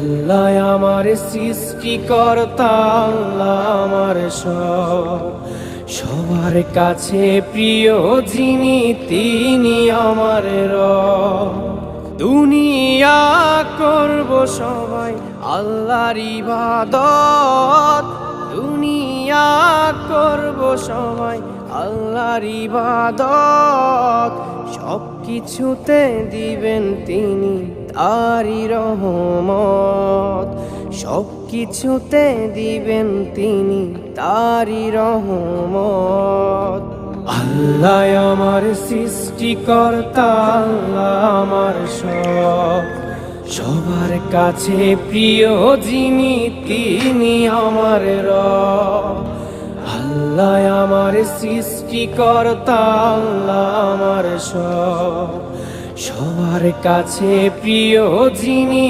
আল্লাহ আমার সৃষ্টিকর্তা, আল্লাহ আমার সব, সবার কাছে প্রিয় যিনি তিনি আমার রব। দুনিয়া করব সবাই আল্লাহর ইবাদত, দুনিয়া করব সবাই আল্লাহর ইবাদত, সব কিছুতে দিবেন তিনি তারি রহমত, সব কিছুতে দিবেন তিনি তারি রহমত। আল্লাহ আমার সৃষ্টিকর্তা, আল্লাহ আমার সব, সবার কাছে প্রিয় যিনি তিনি আমার রব। আল্লাহ আমার সৃষ্টিকর্তা, আল্লাহ আমার সব, সবার কাছে প্রিয় যিনি